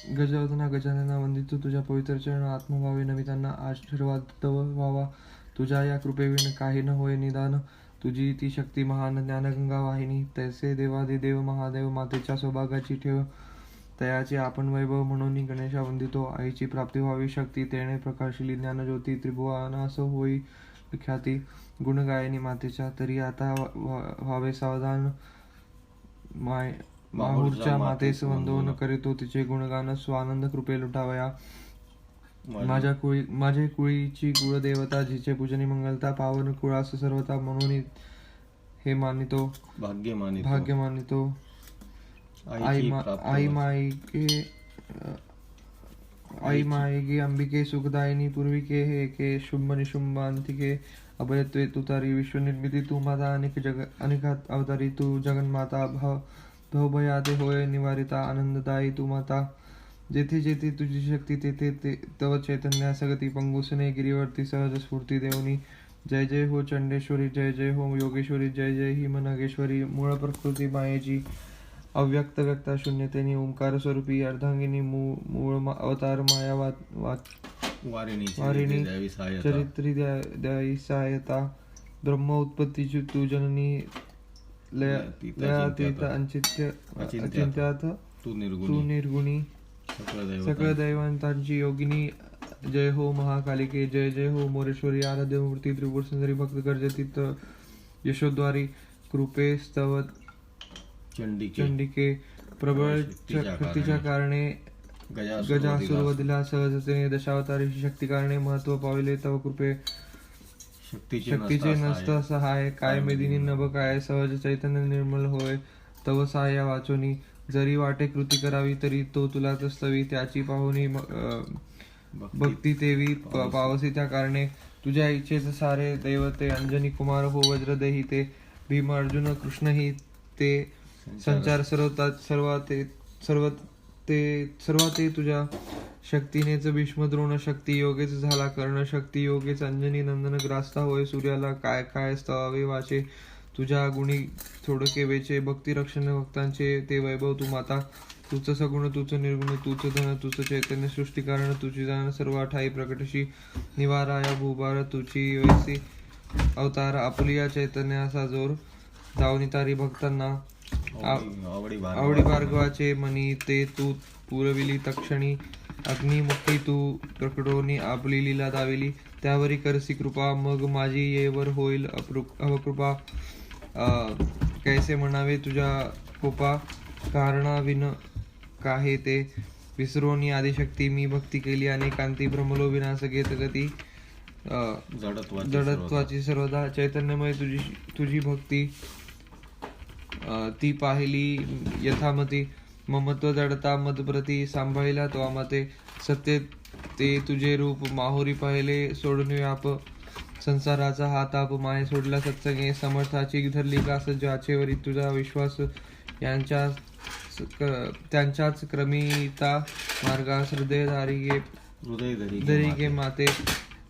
गजवदना गजानना वंदितो तुझ्या पवित्र चरण आत्मभावे नमितांना आशीर्वाद तव व्हावा. तुझ्या या कृपेविण काही न होय निदान. तुझी ती शक्ती महान ज्ञानगंगा वाहिनी. तैसे देवादिदेव महादेव मातेच्या सौभागाची ठेव. तयाचे आपण वैभव म्हणून गणेशा वंदितो. आईची प्राप्ती व्हावी शक्ती तेणे प्रकाशिली ज्ञानज्योती. त्रिभुवनास होई ख्याती. गुणगायनी मातेच्या तरी आता व्हावे सावधान. माहूरच्या मातेस वंदन करीतो तिचे गुणगान. स्वानंद कृपे लुटावया माझे कुळीची कुळदेवता. जिचे पूजनी मंगलता पावन कुळास सर्वता. म्हणून हे मानितो भाग्य मानितो. आई मायेगे अंबिके सुखदायिनी. पूर्विके हे के शुंभ निशुंभांतिके. अभयत्वे तुतारी विश्वनिर्मिती तू माता. अनेक अवतारी तू जगन्माता. भवभयाते होय निवारिता. आनंददायी तू माता. जेथे जेथे तुझी शक्ती तेथे तव चैतन्य सगती. पंगुसने गिरीवरती सहज स्फूर्ती देवनी. जय जय हो चंडेश्वरी. जय जय हो योगेश्वरी. जय जय ही नागेश्वरी. मूळ प्रकृती मायेची. अव्यक्त व्यक्ता शून्यतेनी. ओंकार स्वरूपी अर्धांगिनी. मूळ अवतार माया वारिणी. चरित्री द्यायी सहायता. ब्रह्म उत्पत्तीची तू जननी. लयातीत अचिंत्यात तू निर्गुणी. सकळ दैवतांची योगिनी. जय हो महाकालिके. जय जय हो मोरेश्वरी. आराध्य मूर्ती त्रिपुर सुंदरी. भक्त गर्जतीत यशोद्वारी. कृपे स्तव चंडिके. प्रबळ शक्तीच्या कारणे गजासुर वधिला. सहजतेने दशावतारीची शक्ती कारणे महत्व पाविले तव कृपे. शक्तीचे नसत सहाय. काय मेदिनी नभ काय. सहज चैतन्य निर्मल होय तव सहाय्य वाचोनी. जरी वाटे कृती करावी तरी तो तुला तस्तवी. त्याची पाहुणी भक्ती तेवी पावसी त्या कारणे. तुझ्या इच्छेच सारे दैवते. अंजनी कुमार हो वज्रदेही ते. भीम अर्जुन कृष्ण ही ते. संचार सर्व ते तुझ्या शक्तीनेच. भीष्म द्रोण शक्ती योगेच झाला कर्ण. शक्ती योगेच अंजनी नंदन ग्रास्ता होय सूर्याला. काय काय स्तवावे वाचे तुझ्या गुणी थोडके वेचे. भक्ती रक्षण भक्तांचे ते वैभव तू माता. तुच सगुण तुच निर्गुण. तुच धन तुच चैतन्य सृष्टी कारण. तुझी जाण सर्व ठाई प्रकटशी. निवाराया भूभार तुझी वैसी. अवतार आपुलिया चैतन्याचा जोर. जाऊनी तारी भक्तांना आवडी भार्गवाचे मनी. ते तू पुरविली तक्षणी. अग्निमुखी तू प्रकटोनी आपली लीला दाविली. त्यावरी करसी कृपा. मग माझी येवर होईल अवकृपा. कैसे म्हणावे तुझ्या कोपा. कारणाविन काहे ते विसरोनी आदिशक्ती. मी भक्ती केली अनेकांती. भ्रमलो विनाश घेत गती. जडत्वाची सर्वदा. चैतन्यमय तुझी भक्ती ती पाहिली यथामती. ममत्व जडता मदप्रती. सांभाळिला तो मते. सत्य ते तुझे रूप. माहुरी पाहिले सोडून व्याप. संसाराचा हा ताप. माये सोडला सत्संगे. समर्थाची धरली कास. ज्याचेवरी तुझा विश्वास. त्यांच्याच क्रमिता मार्गास. हृदय धरी गे माते.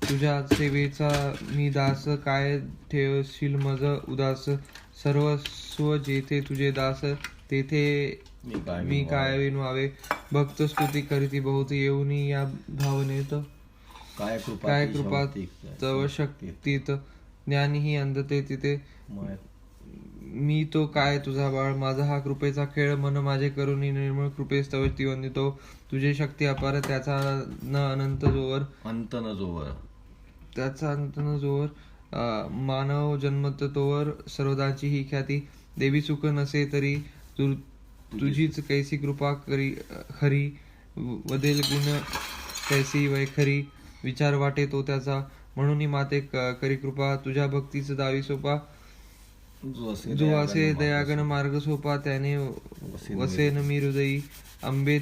तुझ्या सेवेचा मी दास. काय ठेवशील मज उदास. सर्वस्व जेथे तुझे दास. तेथे मी काय विनवावे. भक्त स्तुती करीती बहुत. येऊनी या भावनेत. काय कृपा तव शक्तीत. ज्ञानीही अंधते तिथे. मी तो काय तुझा बाळ. माझा हा कृपेचा खेळ. मन माझे करुणी निर्मळ कृपे स्तवती वंदितो. तुझे शक्ती अपार. त्याचा अंत न जोवर. मानव जन्मत तोवर. सर्वदाची ही ख्याती. देवी सुख नसे तरी तुझीच कैसी कृपा खरी. वदेल गुण कैसी वैखरी. विचार वाटे तो त्याचा. म्हणून माते करी कृपा. तुझ्या भक्तीच दावी सोपा. जो असे दयागण मार्ग सोपा. त्याने वसेन मी हृदयी. अंबे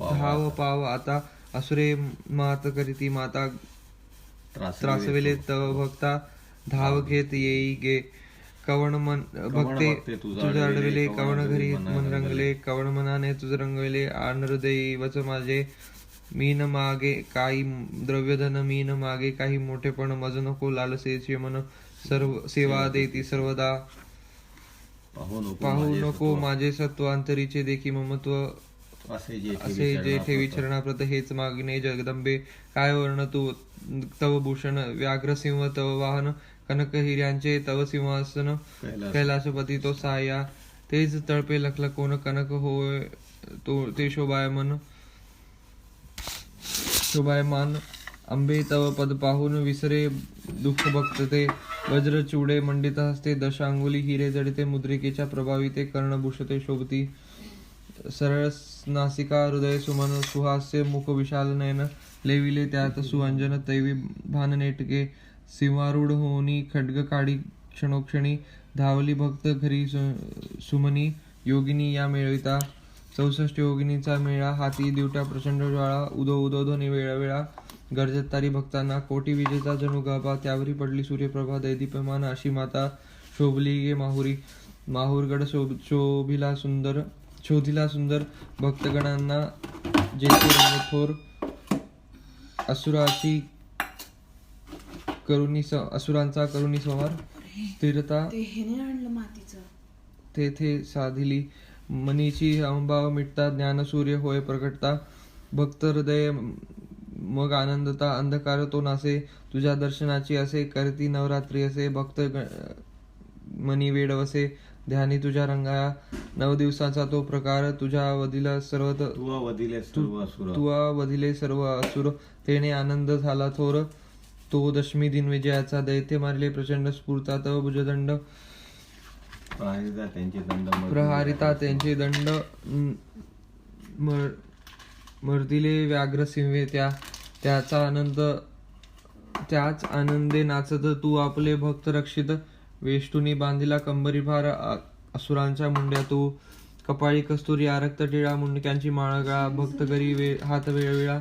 धाव पाव आता. असुरे मात करीती माता. त्रासविले तव भक्ता. धाव घेत येई गे. कवण मन भक्ते तुझ अडविले. कवण घरी मन रंगले. कवण मनाने तुझ रंगविले. आन हृदयी वच माझे. मी न मागे काही द्रव्यधन. मी न मागे काही मोठेपण. मज नको लालसेचे मन. सर्व सेवा देती सर्वदा. पाहू नको माझे सत्वांतरीचे देखी ममत्व असे जे ठेवी चरणाप्रत हेच मागणे जगदंबे काय वर्ण तू तव भूषण व्याघ्रसिंह तव वाहन कनक हिऱ्यांचे तव सिंहासन कैलासपती तो साया तेच तळपे लखलखोन कनक होय तो ते शोभायमान अंबे तव पद पाहून विसरे दुःख भक्तते वज्र चूडे मंडित हस्ते दशांगुली हिरे जडिते मुद्रिकेच्या प्रभाविते कर्णभूषते शोभती सरळ नासिका हृदय सुमन सुहास्य मुख विशाल नयन लेविले त्यात सुअंजन तैवी भान नेटके सिंहारूढ होनी खड्ग काढी क्षणोक्षणी धावली भक्त घरी सुमनी योगिनी या मेळविता 64 योगिनीचा मेळा हाती दिवटा प्रचंड ज्वाळा उदो उदो ध्वनी वेळा गर्जत तारी भक्तांना कोटी विजेचा जणू गाभा त्यावरी पडली सूर्यप्रभा दैदीप्यमान अशी माता शोभली गे माहुरी माहुरगड शोधिला सुंदर भक्तगणांना जेथे रंगथोर असुरांचा करुणी संहार स्थिरता तेथे साधिली मनीची अंबाव मिटता ज्ञानसूर्य होय प्रकटता भक्त हृदय मग आनंदता अंधकार तो नासे तुझ्या दर्शनाची असे करती नवरात्री असे भक्त मनी वेड वसे ध्यानी तुझ्या रंगाया 9 दिवसाचा तो प्रकार तुझ्या वदिला तुवा वदिले सर्व असुर तेने आनंद झाला थोर तो दशमी दिन विजयाचा दैत्य मारले प्रचंड स्फूर्ता तव भुजदंड प्रहारिता त्यांचे दंड मर्दिले व्याघ्र सिंहे त्याच आनंदे नाचत तू आपले भक्त रक्षित वेष्टुनी बांधिला कंबरी भार असुरांच्या मुंड्या तू कपाळी कस्तुरी आरक्त टिळा मुंडक्यांची माळगळा भक्त गरी हात वेळवेळा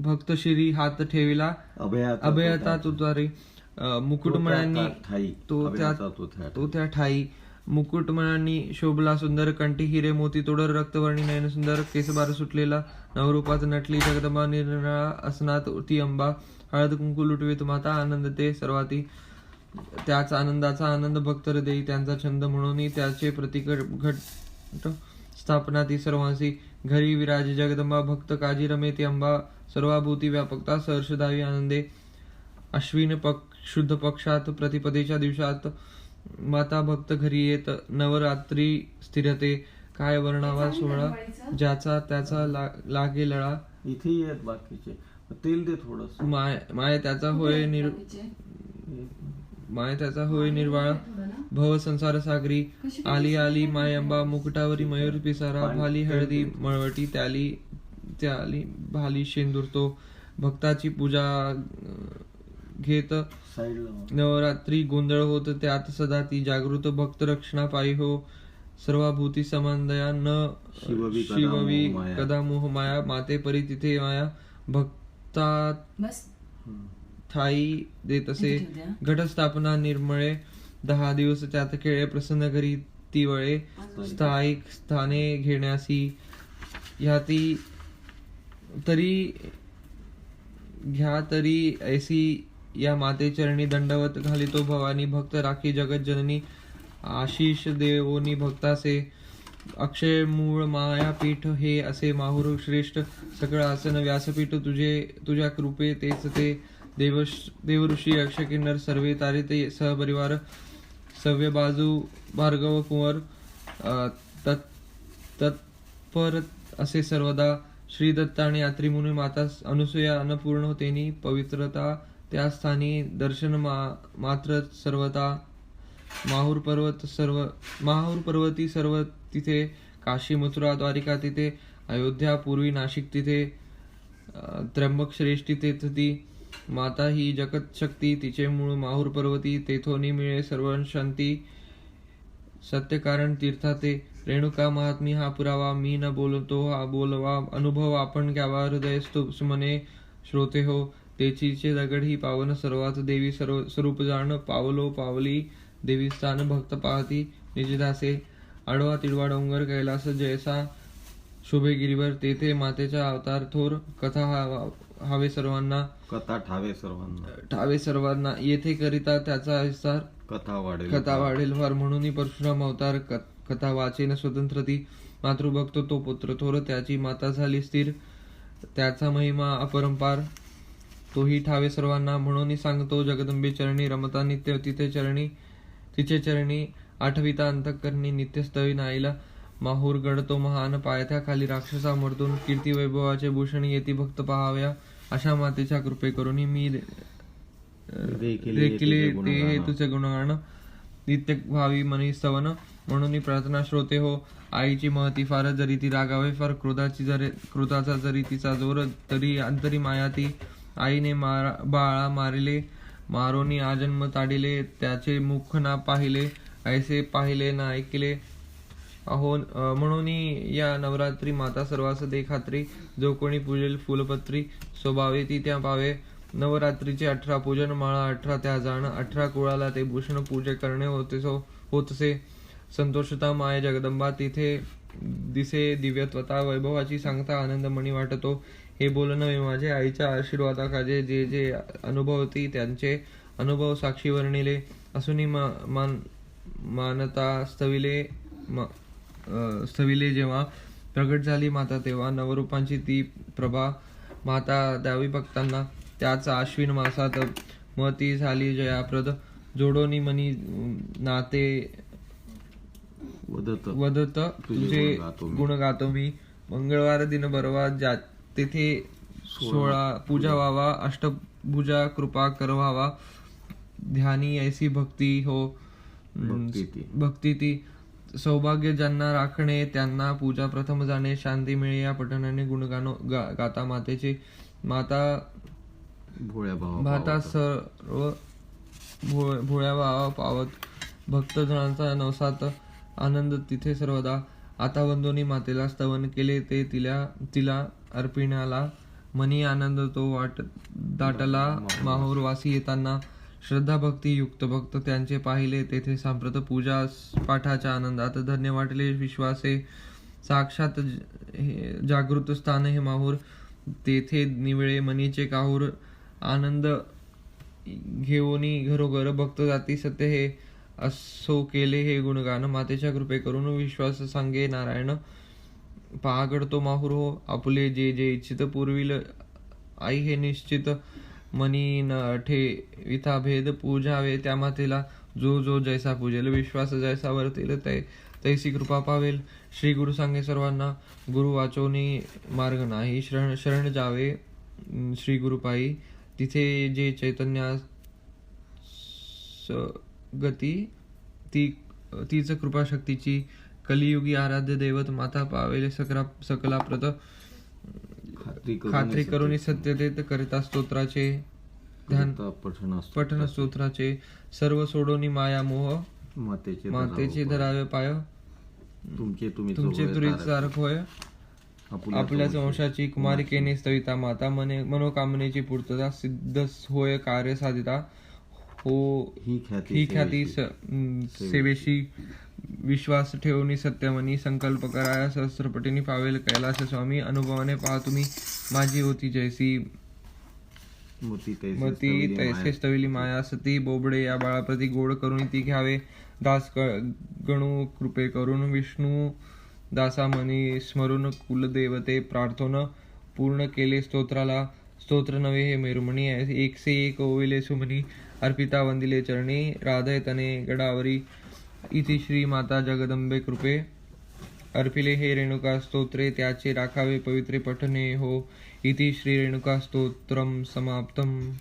भक्त शिरी हात ठेविला अभयता तुतारी मुकुटमण्यांनी तो त्या ठाई मुकुटमण्यांनी शोभला सुंदर कंठी हिरे मोती तोडर रक्तवर्णी नयन सुंदर केसबार सुटलेला नवरूपात नटली जगदंबा निरनिळा असनात ती अंबा हळद कुंकू लुटवीत माता आनंदते सर्वाती त्याच आनंदाचा आनंद भक्त हृदयी त्यांचा छंद म्हणून त्याचे प्रतीक घट स्थापना ती सर्वांसी घरी विराजी जगदंबा भक्त काजी रमे ती अंबा सर्वाभूती व्यापकता सहर्षदावी आनंदे अश्विन शुद्ध पक्षात प्रतिपदेच्या दिवसात माता भक्त घरी येत नवरात्री स्थिरते काय वर्णावा सोहळा ज्याचा त्याचा लागे लळा इथे येत बाकीचे तेल दे थोडस माय त्याचा होय निर्वाळ भव संसार सागरी आली आली माय अंबा मुकुटावरी मयूर पिसारा भाली हळदी मळवटी त्याली भाली शेंदूर तो भक्ताची पूजा घेत नवरात्री गोंधळ होत त्यात सदा ती जागृत भक्त रक्षणा पायी हो सर्वाभूती समानदया न शिववी कदा मोह माया माते परी तिथे माया भक्तात ठाई देत असे घटस्थापना निर्मळे 10 दिवस त्यात खेळे प्रसन्न घरी ती वळे स्थायिक स्थाने घेण्यासी ह्याती तरी ऐसी या माते चरणी दंडवत घालितो भवानी भक्त राखी जगत जननी आशिष देवोनी भक्तासे अक्षय मूळ माया पीठ हे असे माहुर श्रेष्ठ सकळ आसन व्यासपीठ तुझ्या कृपे तेच ते देवऋषी यक्ष किन्नर सर्वे तारिते सहपरिवार सव्य बाजू भार्गव कुंवर तत्पर असे सर्वदा श्री दत्त आणि यात्री मुनी माता अनुसूया अन्नपूर्ण तेनी पवित्रता त्या स्थानी दर्शन मात्र सर्वता माहुर पर्वती सर्व तिथे काशी मथुरा द्वारिका तिथे अयोध्या पूर्वी नाशिक तिथे त्र्यंबक श्रेष्ठी तेथती माता ही जगत शक्ती तिचे मूळ माहुर पर्वती तेथोनी मिळे सर्व शांती सत्य कारण तीर्था ते रेणुका महात्मी हा पुरावा मी न बोलतो हा बोलवा अनुभव आपण घ्यावा हृदय सुमने श्रोते हो तेचीचे दगड ही पावन सर्वात देवी स्वरूप जाण पावलो पावली देवी स्थान भक्त पाहती निजदासे आडवा तिडवा डोंगर कैलास जैसा शोभे गिरीवर तेथे मातेचा अवतार थोर कथा हवे सर्वांना कथा ठावे सर्वांना येथे करिता त्याचा विस्तार कथा वाढेल फार म्हणून परशुराम अवतार कथा वाचेन स्वतंत्र ती मातृभक्त तो पुत्र थोर त्याची माता झाली स्थिर त्याचा महिमा अपरंपार तोही ठावे सर्वांना म्हणून सांगतो जगदंबे चरणी रमता नित्य तिचे चरणी आठविता अंतःकरणी नित्यस्तवी नाईला माहूर गडतो महान पायथ्या खाली राक्षसा मर्दून कीर्ती वैभवाचे भूषण येती भक्त पहाव्या अशा मातेच्या कृपे करून मी देखील ते हे तुझे गुणगान नित्य भावी मनी स्तवन म्हणून प्रार्थना श्रोते हो आईची महती फार जरी ती रागावे फार क्रोधाचा जरी तिचा जोर तरी अंतरी माया ती आईने बाळा मारिले मारोनी आजन्म ताडिले त्याचे मुख ना पाहिले ऐसे पाहिले ना ऐकले अहो म्हणून या नवरात्री माता सर्वास दे खात्री जो कोणी पूजेल फुलपत्री स्वभावे ती त्या पावे नवरात्रीचे 18 पूजन माळा 18 त्या जाण 18 कुळाला ते भूषण पूजे करणे होतसे संतोषता माय जगदंबा तिथे दिसे दिव्यत्वता वैभवाची सांगता आनंद मणी वाटतो हे बोलणं नव्हे माझे आईच्या आशीर्वादाखाजे जे जे अनुभवती त्यांचे अनुभव साक्षी वर्णिले असूनी मानता स्थविले जेव्हा प्रगट झाली माता तेव्हा नवरूपांची ती प्रभा माता द्यावी भक्तांना त्याच आश्विन मासात मती झाली जयाप्रद जोडोनी मनी नाते वदत तुझे गुण गातो मी मंगळवार दिन बरवा तेथे 16 पूजा व्हावा अष्टभुजा कृपा करवावा ध्यानी ऐसी भक्ती हो भक्ती ती सौभाग्य ज्यांना राखणे त्यांना पूजा प्रथम जाणे शांती मिळे या पठणाने गुणगानो गाता मातेचे माता भाता सर्व भोळ्या भावा पावत भक्तजनांचा नवसात आनंद तिथे सर्वदा आता वंदोनी मातेला स्तवन केले ते तिला अर्पिण्याला मनी आनंद तो दाटला माहूरवासी येताना श्रद्धा भक्ती युक्त भक्त त्यांचे पाहिले तेथे सांप्रत पूजा पाठाच्या आनंदात धन्य वाटले विश्वासे साक्षात जागृत स्थान हे माहूर तेथे निवळे मनीचे काहूर आनंद घेऊनी घरोघर भक्त जाती सत्य हे असो केले हे गुणगान मातेच्या कृपे करून विश्वास सांगे नारायण पहागडतो माहूर हो आपुले जे जे इच्छित पूर्वील आई हे निश्चित मनी न ठेविता भेद पूजावे त्या मातेला जो जो जैसा पूजेल विश्वास जैसा वर्तेल तैसी कृपा पावेल श्री गुरु सांगे सर्वांना गुरु वाचोनी मार्ग नाही शरण जावे श्री गुरु पायी तिथे जे चैतन्या गती तीच कृपा शक्तीची कलियुगी आराध्य दैवत माता पावेल सकला प्रत खात्री करून सत्यतेत करिता स्तोत्राचे ध्यान पठन स्तोत्राचे सर्व सोडोनी माया मोह मातेचे धरावे पाय तुमचे तुरीच सारख होय आपल्याच वंशाची कुमारिकेने स्तविता माता मनोकामनेची पूर्तता सिद्ध होय कार्य साधिता हो ही ख्याती सेवेशी विश्वास ठेवून सत्यमनी संकल्प कराया सहस्रपटीने पावेल कैलास स्वामी अनुभवाने पहा तुम्ही माझी होती जैसी मती तैसे स्तविली माया सती बोबडे या बाळाप्रती गोड करून ती घ्यावे दास गणू कृपे करून विष्णू दासा मनी स्मरून कुलदेवते प्रार्थना पूर्ण केले स्तोत्राला स्तोत्र नवे हे मेरुमणी एकसे एक ओविले सुमनी अर्पिता वंदिले चरणी राधय तने गडावरी इति श्री माता जगदंबे कृपे अर्पिले हे रेणुका स्तोत्रे त्याचे राखावे पवित्रे पठने हो इति श्री रेणुका स्तोत्रम समाप्तम.